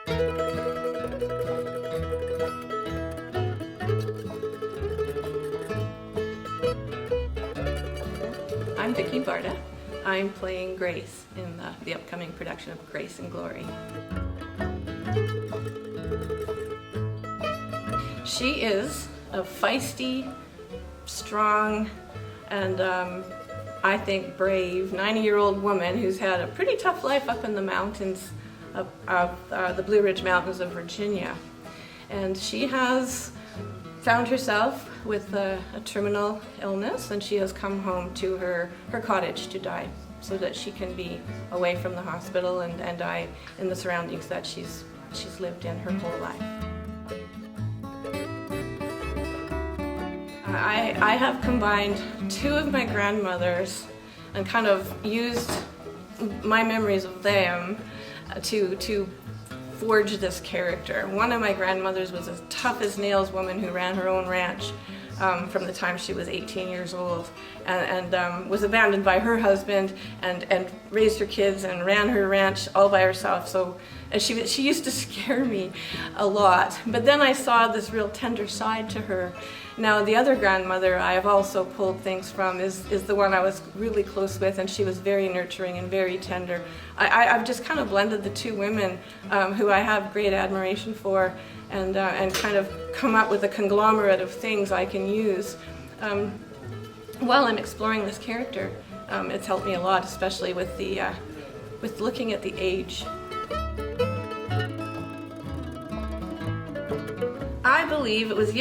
I'm Vicki Barca. I'm playing Grace in the upcoming production of Grace and Glorie. She is a feisty, strong, and I think brave 90-year-old woman who's had a pretty tough life up in the mountains of the Blue Ridge Mountains of Virginia. And she has found herself with a terminal illness, and she has come home to her cottage to die so that she can be away from the hospital and die in the surroundings that she's lived in her whole life. I have combined two of my grandmothers and kind of used my memories of them to forge this character. One of my grandmothers was a tough as nails woman who ran her own ranch from the time she was 18 years old and was abandoned by her husband and raised her kids and ran her ranch all by herself. So she used to scare me a lot. But then I saw this real tender side to her. Now the other grandmother I have also pulled things from is the one I was really close with, and she was very nurturing and very tender. I've just kind of blended the two women who I have great admiration for and kind of come up with a conglomerate of things I can use. While I'm exploring this character, it's helped me a lot, especially with looking at the age. I believe it was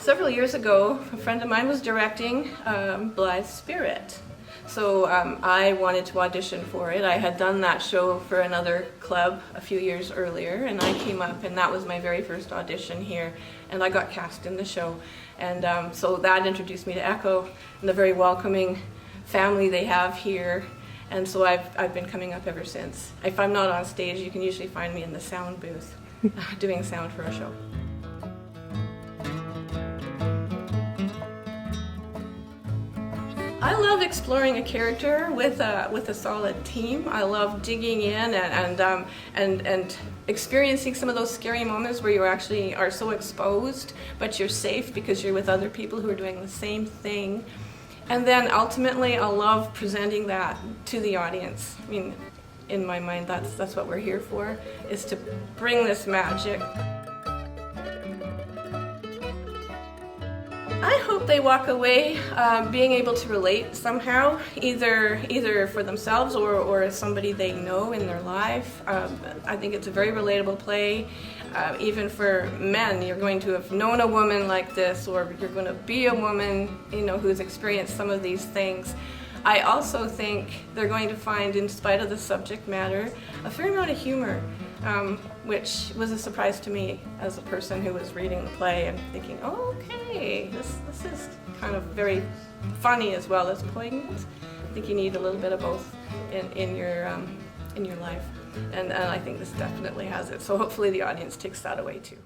several years ago, a friend of mine was directing Blythe's Spirit. So I wanted to audition for it. I had done that show for another club a few years earlier, and I came up, and that was my very first audition here, and I got cast in the show. And so that introduced me to Echo and the very welcoming family they have here. And so I've been coming up ever since. If I'm not on stage, you can usually find me in the sound booth doing sound for a show. I love exploring a character with a solid team. I love digging in and experiencing some of those scary moments where you actually are so exposed, but you're safe because you're with other people who are doing the same thing. And then ultimately, I love presenting that to the audience. I mean, in my mind, that's what we're here for, is to bring this magic. I hope they walk away being able to relate somehow, either for themselves or as somebody they know in their life. I think it's a very relatable play. Even for men, you're going to have known a woman like this, or you're going to be a woman, who's experienced some of these things. I also think they're going to find, in spite of the subject matter, a fair amount of humor, which was a surprise to me as a person who was reading the play and thinking, oh, okay, this is kind of very funny as well as poignant. I think you need a little bit of both in your life, and I think this definitely has it. So hopefully the audience takes that away too.